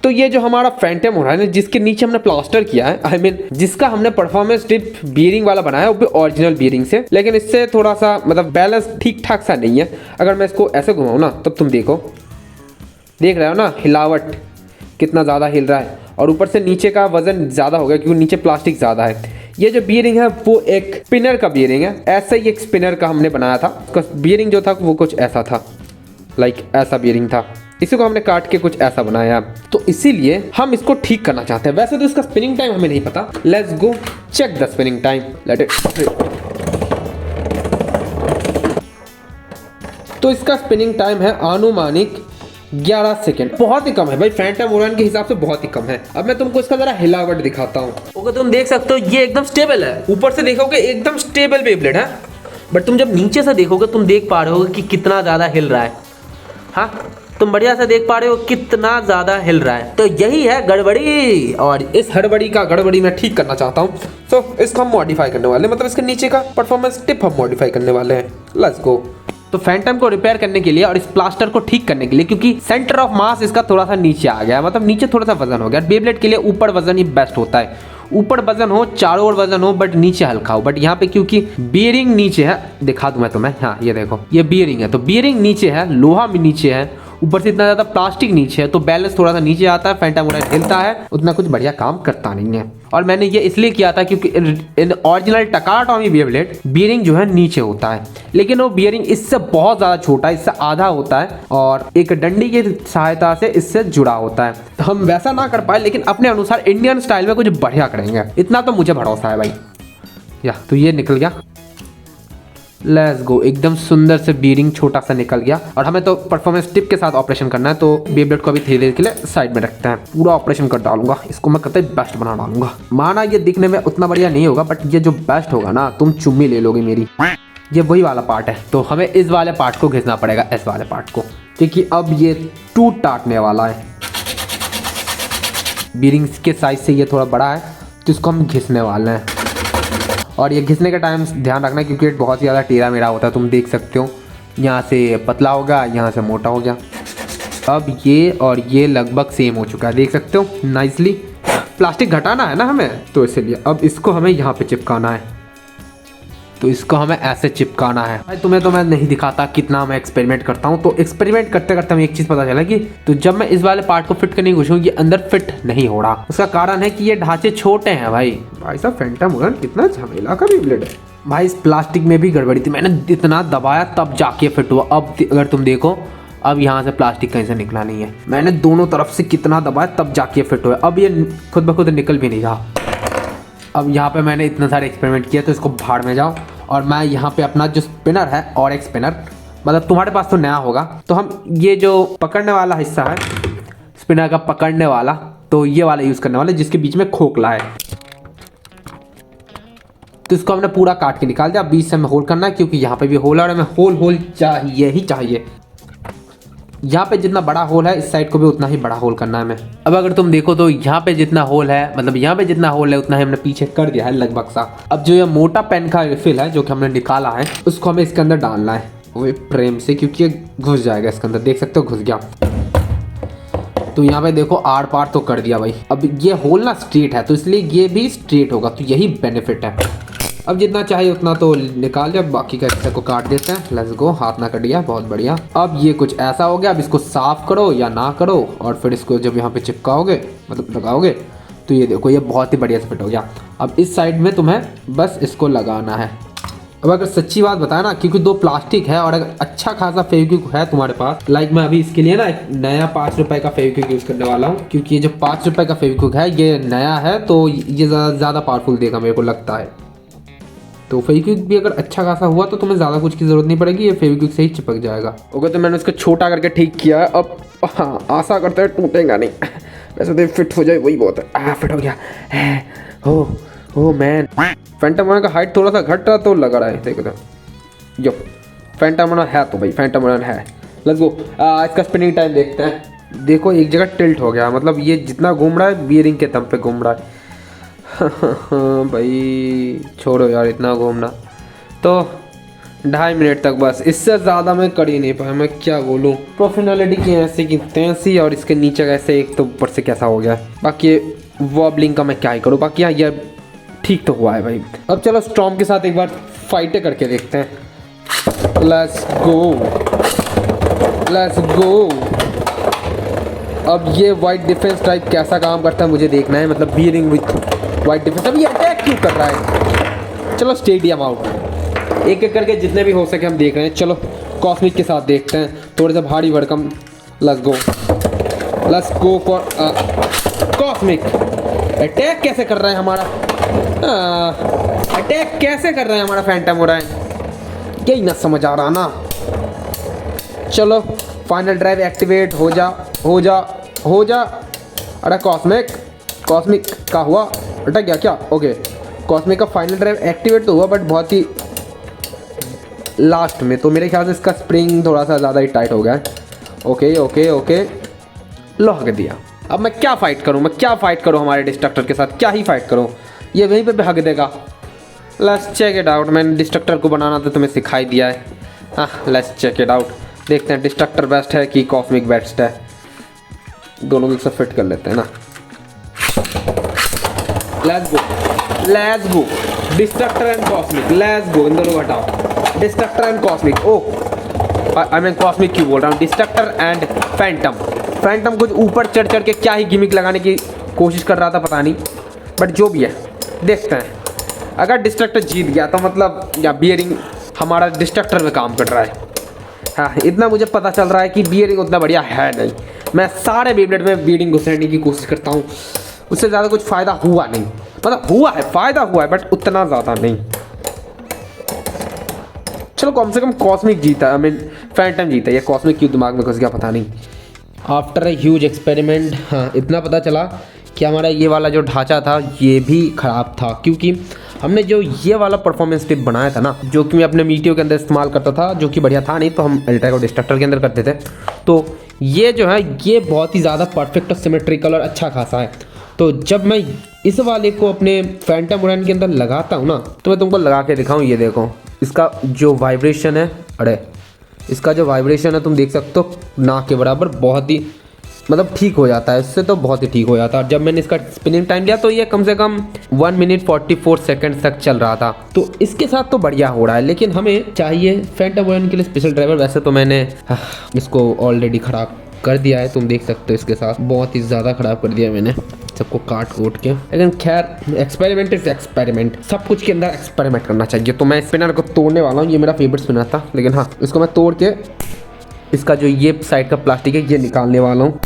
तो ये जो हमारा फैंटम हो रहा है ना, जिसके नीचे हमने प्लास्टर किया है, आई मीन जिसका हमने परफॉर्मेंस टिप बियरिंग वाला बनाया है, वो भी ओरिजिनल बियरिंग से, लेकिन इससे थोड़ा सा मतलब बैलेंस ठीक ठाक सा नहीं है। अगर मैं इसको ऐसे घुमाऊँ ना, तब तुम देखो, देख रहे हो ना हिलावट कितना ज़्यादा हिल रहा है, और ऊपर से नीचे का वजन ज़्यादा हो गया क्योंकि नीचे प्लास्टिक ज़्यादा है। ये जो बियरिंग है वो एक स्पिनर का बियरिंग है, ऐसा ही एक स्पिनर का हमने बनाया था। उसका बियरिंग जो था वो कुछ ऐसा था, लाइक ऐसा बियरिंग था। इसी को हमने काट के कुछ ऐसा बनाया, तो इसीलिए हम इसको ठीक करना चाहते हैं। वैसे तो इसका स्पिनिंग टाइम हमें नहीं पता, let's go check the spinning time, let it. तो इसका स्पिनिंग टाइम है आनुमानिक 11 सेकेंड, बहुत ही कम है भाई, फैंटम ओरान के हिसाब से बहुत ही कम है। अब मैं तुमको इसका जरा हिलावट दिखाता हूँ। ओके, तुम देख सकते हो ये एकदम स्टेबल है, ऊपर से देखोगे एकदम स्टेबल बेब्लेड है, बट तुम जब नीचे से देखोगे तुम देख पा रहे हो कि कितना ज्यादा हिल रहा है। हाँ, तुम बढ़िया से देख पा रहे हो कितना ज्यादा हिल रहा है। तो यही है गड़बड़ी, और इस हड़बड़ी का गड़बड़ी मैं ठीक करना चाहता हूँ। तो इसको हम मॉडिफाई करने वाले हैं, मतलब इसके नीचे का परफॉर्मेंस टिप हम मॉडिफाई करने वाले हैं। लेट्स गो। तो फैंटम को रिपेयर करने के लिए और इस प्लास्टर को ठीक करने के लिए, क्योंकि सेंटर ऑफ मास इसका थोड़ा सा नीचे आ गया, मतलब नीचे थोड़ा सा वजन हो गया। बेब्लेड के लिए ऊपर वजन ही बेस्ट होता है, ऊपर वजन हो, चारों ओर वजन हो, बट नीचे हल्का हो। बट यहाँ पे क्योंकि बियरिंग नीचे है, दिखा दूं मैं तुम्हें, हाँ ये देखो, ये बियरिंग है, तो बियरिंग नीचे है, लोहा भी नीचे है, ऊपर से इतना ज्यादा प्लास्टिक नीचे है, तो बैलेंस थोड़ा सा नीचे आता है, फैंटम ओरान हिलता है, उतना कुछ बढ़िया काम करता नहीं है। और मैंने ये इसलिए किया था क्योंकि इन original Takara Tomy Beyblade bearing जो है नीचे होता है, लेकिन वो बियरिंग इससे बहुत ज्यादा छोटा है, इससे आधा होता है, और एक डंडी की सहायता से इससे जुड़ा होता है। तो हम वैसा ना कर पाए, लेकिन अपने अनुसार इंडियन स्टाइल में कुछ बढ़िया करेंगे, इतना तो मुझे भरोसा है भाई। या तो ये निकल गया, लेट्स गो, एकदम सुंदर से बियरिंग छोटा सा निकल गया। और हमें तो परफॉर्मेंस टिप के साथ ऑपरेशन करना है, तो बेब्लेड को अभी थोड़ी देर के लिए साइड में रखते हैं। पूरा ऑपरेशन कर डालूंगा इसको, मैं कतई बेस्ट बना डालूंगा। माना ये दिखने में उतना बढ़िया नहीं होगा, बट ये जो बेस्ट होगा ना, तुम चुम्मी ले लोगे मेरी। ये वही वाला पार्ट है, तो हमें इस वाले पार्ट को घिसना पड़ेगा, इस वाले पार्ट को, क्योंकि अब ये टूट टाटने वाला है। बियरिंग के साइज से ये थोड़ा बड़ा है, तो इसको हम घिसने वाले हैं। और ये घिसने का टाइम ध्यान रखना, क्योंकि बहुत ज़्यादा टेढ़ा मेढ़ा होता है, तुम देख सकते हो, यहाँ से पतला होगा, यहाँ से मोटा हो गया। अब ये और ये लगभग सेम हो चुका है, देख सकते हो नाइसली। प्लास्टिक घटाना है ना हमें, तो इसलिए अब इसको हमें यहाँ पे चिपकाना है, तो इसको हमें ऐसे चिपकाना है। भाई तुम्हें तो मैं नहीं दिखाता कितना मैं एक्सपेरिमेंट करता हूँ। तो एक्सपेरिमेंट करते करते हमें एक चीज़ पता चला कि तो जब मैं इस वाले पार्ट को फिट करने की कोशिश ये अंदर फिट नहीं हो रहा। उसका कारण है कि ये ढांचे छोटे हैं भाई साहब। फैंटम ओरान कितना झमेला का बेब्लेड है भाई। इस प्लास्टिक में भी गड़बड़ी थी, मैंने इतना दबाया तब जाके फिट हुआ। अब अगर तुम देखो, अब यहाँ से प्लास्टिक कहीं से निकला नहीं है, मैंने दोनों तरफ से कितना दबाया तब जाके फिट हुआ। अब ये खुद ब खुद निकल भी नहीं रहा। अब यहाँ पे मैंने इतने सारे एक्सपेरिमेंट किए, तो इसको भाड़ में जाओ। और मैं यहाँ पे अपना जो स्पिनर है, और एक स्पिनर, मतलब तुम्हारे पास तो नया होगा, तो हम ये जो पकड़ने वाला हिस्सा है स्पिनर का पकड़ने वाला, तो ये वाला यूज़ करने वाला जिसके बीच में खोखला है। तो इसको हमने पूरा काट के निकाल दिया। बीच से हमें होल करना है, क्योंकि यहाँ पे भी होल है और हमें होल चाहिए ही चाहिए। यहाँ पे जितना बड़ा होल है, इस साइड को भी उतना ही बड़ा होल करना है हमें। अब अगर तुम देखो तो यहाँ पे जितना होल है, मतलब यहाँ पे जितना होल है उतना ही हमने पीछे कर दिया है लगभग सा। अब जो ये मोटा पेन का रिफिल है जो कि हमने निकाला है, उसको हमें इसके अंदर डालना है वो प्रेम से, क्योंकि ये घुस जाएगा इसके अंदर। देख सकते हो घुस गया। तो यहाँ पे देखो आर पार तो कर दिया भाई। अब ये होल ना स्ट्रेट है, तो इसलिए ये भी स्ट्रेट होगा, तो यही बेनिफिट है। अब जितना चाहिए उतना तो निकाल दिया, बाकी का हिस्से को काट देते हैं। लेट्स गो, हाथ ना कट गया, बहुत बढ़िया। अब ये कुछ ऐसा हो गया। अब इसको साफ करो या ना करो, और फिर इसको जब यहाँ पे चिपकाओगे, मतलब लगाओगे, तो ये देखो ये बहुत ही बढ़िया से फिट हो गया। अब इस साइड में तुम्हें बस इसको लगाना है। अब अगर सच्ची बात बताया ना, क्योंकि दो प्लास्टिक है और अगर अच्छा खासा फेविक्विक है तुम्हारे पास, लाइक मैं अभी इसके लिए ना एक नया 5 रुपए का फेविक्विक यूज़ करने वाला हूँ, क्योंकि ये जो 5 रुपए का फेविक्विक है ये नया है, तो ये ज़्यादा पावरफुल देगा मेरे को लगता है। तो फेविक्विक भी अगर अच्छा खासा हुआ तो तुम्हें ज़्यादा कुछ की ज़रूरत नहीं पड़ेगी, ये फेविक्विक से ही चिपक जाएगा। ओके, तो मैंने उसको छोटा करके ठीक किया है। अब हाँ, आशा करते हैं टूटेगा नहीं। वैसे तो फिट हो जाए वही बहुत है। फिट हो गया। हो मैन, फैंटम ओरान का हाइट थोड़ा सा घटा तो लगा रहा है। देखो यो, फैंटम ओरान है तो भाई फैंटम ओरान है। लेट्स गो, इसका स्पिनिंग टाइम देखते हैं। देखो एक जगह टिल्ट हो गया, मतलब ये जितना घूम रहा है बियरिंग के दम पे घूम रहा है। भाई छोड़ो यार इतना घूमना। तो 2.5 मिनट तक बस, इससे ज़्यादा मैं कर ही नहीं पाया। मैं क्या बोलूँ, प्रोफेशनलिटी की ऐसी की तैसी, और इसके नीचे कैसे एक तो ऊपर से कैसा हो गया। बाकी वॉबलिंग का मैं क्या ही करूँ, बाकी हाँ ये ठीक तो हुआ है भाई। अब चलो स्टॉर्म के साथ एक बार फाइटें करके देखते हैं। लेट्स गो, लेट्स गो। अब ये वाइट डिफेंस टाइप कैसा काम करता है मुझे देखना है, मतलब बीयरिंग विथ वाइट डिफेंस। अब ये अटैक क्यों कर रहा है। चलो स्टेडियम आउट, एक एक करके जितने भी हो सके हम देख रहे हैं। चलो कॉस्मिक के साथ देखते हैं, थोड़े सा भारी भड़कम। Let's go, let's go for cosmic. Attack कैसे कर रहा है हमारा, अटैक कैसे कर रहा है हमारा फैंटम हो रहा है, यही ना समझ आ रहा ना। चलो फाइनल ड्राइव एक्टिवेट हो जा, हो जा, हो जा। अरे कॉस्मिक, कॉस्मिक का हुआ, अटक गया क्या। ओके, कॉस्मिक का फाइनल ड्राइव एक्टिवेट तो हुआ, बट बहुत ही लास्ट में। तो मेरे ख्याल से इसका स्प्रिंग थोड़ा सा ज़्यादा ही टाइट हो गया है। ओके ओके ओके, लो हक दिया। अब मैं क्या फ़ाइट करूँ, मैं क्या फ़ाइट करूँ हमारे डिस्ट्रक्टर के साथ, क्या ही फाइट करूँ, ये वहीं पे हक देगा। Let's check it out. मैंने डिस्ट्रक्टर को बनाना तो तुम्हें सिखाई दिया है। हाँ, लेट्स चेक इट आउट। देखते हैं डिस्ट्रक्टर बेस्ट है कि कॉस्मिक बेस्ट है। दोनों को एक साथ फिट कर लेते हैं ना। Let's go, let's go. Destructor and cosmic, let's go. इन दोनों को हटाओ, destructor and cosmic. Oh I mean cosmic क्यों बोल रहा हूँ, डिस्ट्रक्टर एंड फैंटम। फैंटम कुछ ऊपर चढ़ चढ़ के क्या ही गिमिक लगाने की कोशिश कर रहा था, पता नहीं, बट जो भी है देखते हैं। अगर डिस्ट्रक्टर जीत गया तो मतलब या बियरिंग हमारा डिस्ट्रक्टर में काम कर रहा है। हाँ, इतना मुझे पता चल रहा है कि बियरिंग उतना बढ़िया है नहीं। मैं सारे बेब्लेड में बियरिंग घुसाने की कोशिश करता हूँ, उससे ज़्यादा कुछ फ़ायदा हुआ नहीं। मतलब हुआ है, फ़ायदा हुआ है, बट उतना ज़्यादा नहीं। चलो कम से कम कॉस्मिक जीता, आई मीन फैंटम जीता। ये कॉस्मिक क्यों दिमाग में घुस गया पता नहीं। आफ्टर ए ह्यूज एक्सपेरिमेंट, हाँ इतना पता चला कि हमारा ये वाला जो ढांचा था ये भी ख़राब था, क्योंकि हमने जो ये वाला परफॉर्मेंस टिप बनाया था ना, जो कि मैं अपने मीटियो के अंदर इस्तेमाल करता था, जो कि बढ़िया था नहीं, तो हम अल्ट्रा को डिस्ट्रक्टर के अंदर करते थे। तो ये जो है ये बहुत ही ज़्यादा परफेक्ट और सिमेट्रिकल और अच्छा खासा है। तो जब मैं इस वाले को अपने फैंटम मोराइन के अंदर लगाता हूँ ना, तो मैं तुमको लगा के दिखाऊँ। ये देखो इसका जो वाइब्रेशन है, अरे इसका जो वाइब्रेशन है तुम देख सकते हो, ना के बराबर, बहुत ही मतलब ठीक हो जाता है इससे, तो बहुत ही ठीक हो जाता है। जब मैंने इसका स्पिनिंग टाइम लिया तो ये कम से कम 1 मिनट 44 सेकंड तक चल रहा था। तो इसके साथ तो बढ़िया हो रहा है, लेकिन हमें चाहिए फैंटम मोराइन के लिए स्पेशल ड्राइवर। वैसे तो मैंने इसको ऑलरेडी ख़राब कर दिया है, तुम देख सकते हो इसके साथ बहुत ही ज़्यादा ख़राब कर दिया मैंने सबको काट कूट के। लेकिन खैर एक्सपेरिमेंट इज एक्सपेरिमेंट, सब कुछ के अंदर एक्सपेरिमेंट करना चाहिए। तो मैं स्पिनर को तोड़ने वाला हूँ, ये मेरा फेवरेट स्पिनर था, लेकिन हाँ इसको मैं तोड़ के इसका जो ये साइड का प्लास्टिक है ये निकालने वाला हूँ।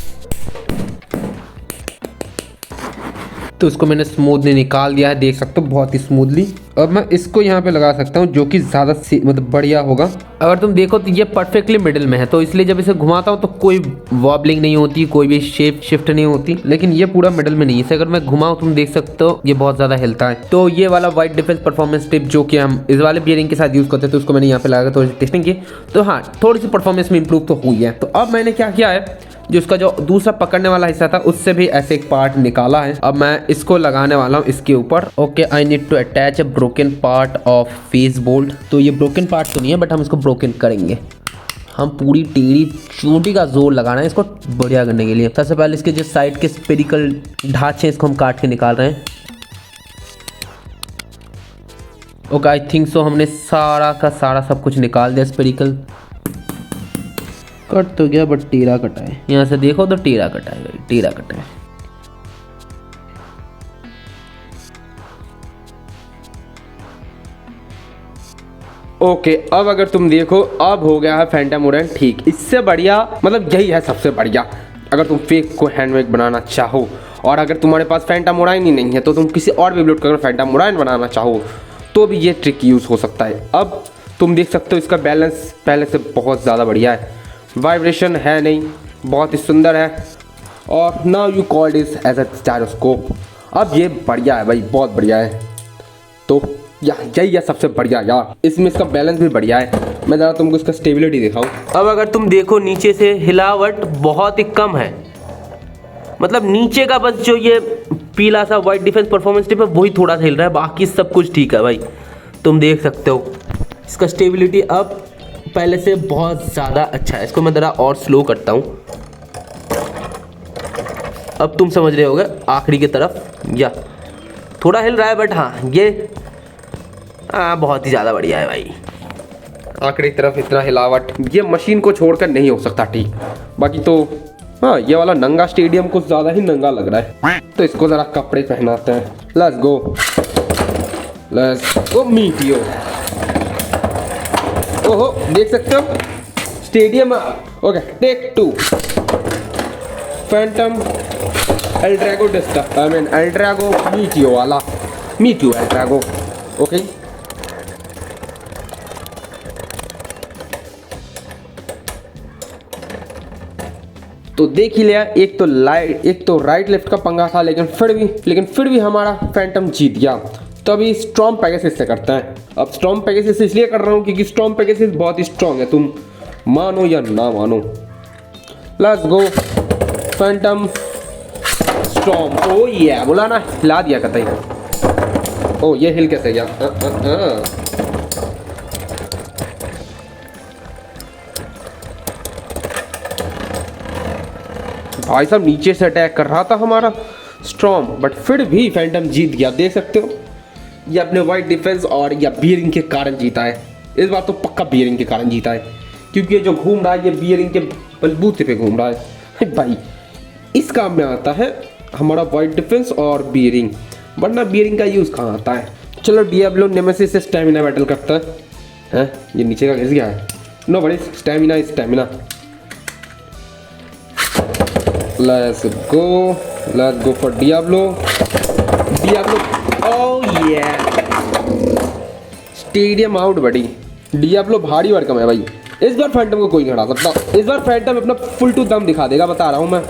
तो इसको मैंने स्मूथली निकाल दिया है, देख सकते हो बहुत ही स्मूथली। अब मैं इसको यहाँ पे लगा सकता हूँ, जो कि ज़्यादा मतलब बढ़िया होगा। अगर तुम देखो तो ये परफेक्टली मिडिल में है, तो इसलिए जब इसे घुमाता हूँ तो कोई वॉबलिंग नहीं होती, कोई भी शेप शिफ्ट नहीं होती। लेकिन ये पूरा मिडिल में नहीं है, इसे अगर मैं घुमाऊँ तुम देख सकते हो ये बहुत ज़्यादा हिलता है। तो ये वाला वाइट डिफेंस परफॉर्मेंस टिप जो कि हम इस वाले बियरिंग के साथ यूज़ करते थे, तो उसको मैंने यहाँ पे लगा थोड़ी टेस्टिंग की। तो हाँ थोड़ी सी परफॉर्मेंस में इंप्रूव तो हुई है। तो अब मैंने क्या किया है, जो इसका जो दूसरा पकड़ने वाला हिस्सा था उससे भी ऐसे एक पार्ट निकाला है। अब मैं इसको लगाने वाला हूँ इसके ऊपर। Okay, I need to attach a broken part of face bolt. तो ये ब्रोकन पार्ट तो नहीं है, बट हम इसको ब्रोकन करेंगे। हम पूरी टेढ़ी चोटी का जोर लगाना है इसको बढ़िया करने के लिए। सबसे पहले इसके जो साइड के स्पेरिकल ढांचे इसको हम काट के निकाल रहे हैं। ओके, आई थिंक सो हमने सारा का सारा सब कुछ निकाल दिया। स्पेरिकल कट तो गया, बट टेढ़ा कटा है। यहाँ से देखो तो टेढ़ा कटा है, टेढ़ा कटा है। ओके, अब अगर तुम देखो अब हो गया है फैंटम मोराइन ठीक। इससे बढ़िया मतलब यही है सबसे बढ़िया, अगर तुम फेक को हैंडमेड बनाना चाहो। और अगर तुम्हारे पास फैंटम मोराइन ही नहीं है तो तुम किसी और वेबलोड का फैंटम मोराइन बनाना चाहो तो भी ये ट्रिक यूज़ हो सकता है। अब तुम देख सकते हो इसका बैलेंस पहले से बहुत ज़्यादा बढ़िया है, वाइब्रेशन है नहीं, बहुत ही सुंदर है। और now you called is as a gyroscope. अब ये बढ़िया है भाई, बहुत बढ़िया है। तो यही है सबसे बढ़िया यार, इसमें इसका बैलेंस भी बढ़िया है। मैं ज़रा तुमको इसका स्टेबिलिटी दिखाऊं। अब अगर तुम देखो नीचे से हिलावट बहुत ही कम है, मतलब नीचे का बस जो ये पीला सा वाइट डिफेंस परफॉर्मेंस टिप है वही थोड़ा सा हिल रहा है, बाकी सब कुछ ठीक है भाई। तुम देख सकते हो इसका स्टेबिलिटी अब पहले से बहुत ज़्यादा अच्छा है। इसको मैं ज़रा और स्लो करता हूँ। अब तुम समझ रहे होगे आखिरी की तरफ या थोड़ा हिल रहा है, बट हाँ ये बहुत ही ज़्यादा बढ़िया है भाई। आखिरी तरफ इतना हिलावट ये मशीन को छोड़कर नहीं हो सकता ठीक। बाकी तो हाँ, ये वाला नंगा स्टेडियम कुछ ज़्यादा ही नंगा लग रहा है, तो इसको ज़रा कपड़े पहनाते हैं। Let's go meteo. ओहो, देख सकते हो stadium. Okay, take 2। Phantom L Drago L Drago meteo वाला, मीटियो एल्ड्रागो। ओके, तो देख ही लिया, एक तो राइट लेफ्ट का पंगा था, लेकिन फिर भी हमारा फैंटम जीत गया। तो अभी स्टॉर्म पेगासस से करते हैं। अब स्टॉर्म पेगासस इसलिए कर रहा हूँ क्योंकि स्टॉर्म पेगासस बहुत ही स्ट्रॉन्ग है, तुम मानो या ना मानो। Let's go phantom storm. ओ ये बोला ना, हिला दिया कतई। ओ ये हिल कैसे गया? भाई साहब नीचे से अटैक कर रहा था हमारा स्टॉर्म, बट फिर भी फैंटम जीत गया। देख सकते हो, ये अपने वाइट डिफेंस और या बियरिंग के कारण जीता है। इस बार तो पक्का बियरिंग के कारण जीता है, क्योंकि ये जो घूम रहा है ये बियरिंग के बलबूते पे घूम रहा है। भाई इस काम में आता है हमारा वाइट डिफेंस और बियरिंग, वरना बियरिंग का यूज़ कहाँ आता है। चलो डियाब्लो नेमेसिस से स्टैमिना बैटल करता है। ये नीचे का घिस गया है। नो बड़ी stamina. Let's go for Diablo. Oh yeah. Stadium out बड़ी। डियाब्लो भारी भरकम है भाई। इस बार फैंटम को कोई नहीं हरा सकता। इस बार फैंटम अपना फुल टू दम दिखा देगा, बता रहा हूँ मैं।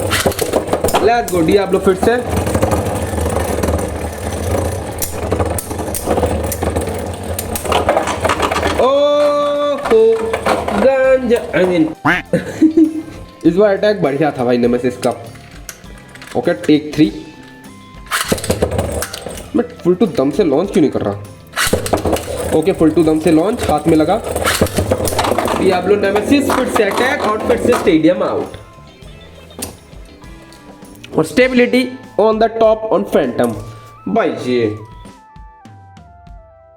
लेट्स गो डियाब्लो फिर से। इस बार अटैक बढ़िया था भाई नेमेसिस का। Okay, take 3। मैं फुल टू दम से लॉन्च क्यों नहीं कर रहा? ओके, फुल टू दम से लॉन्च, हाथ में लगा। डियाब्लो नेमेसिस फिर से अटैक और फिर से स्टेडियम आउट। और stability on the top on Phantom. भाई जी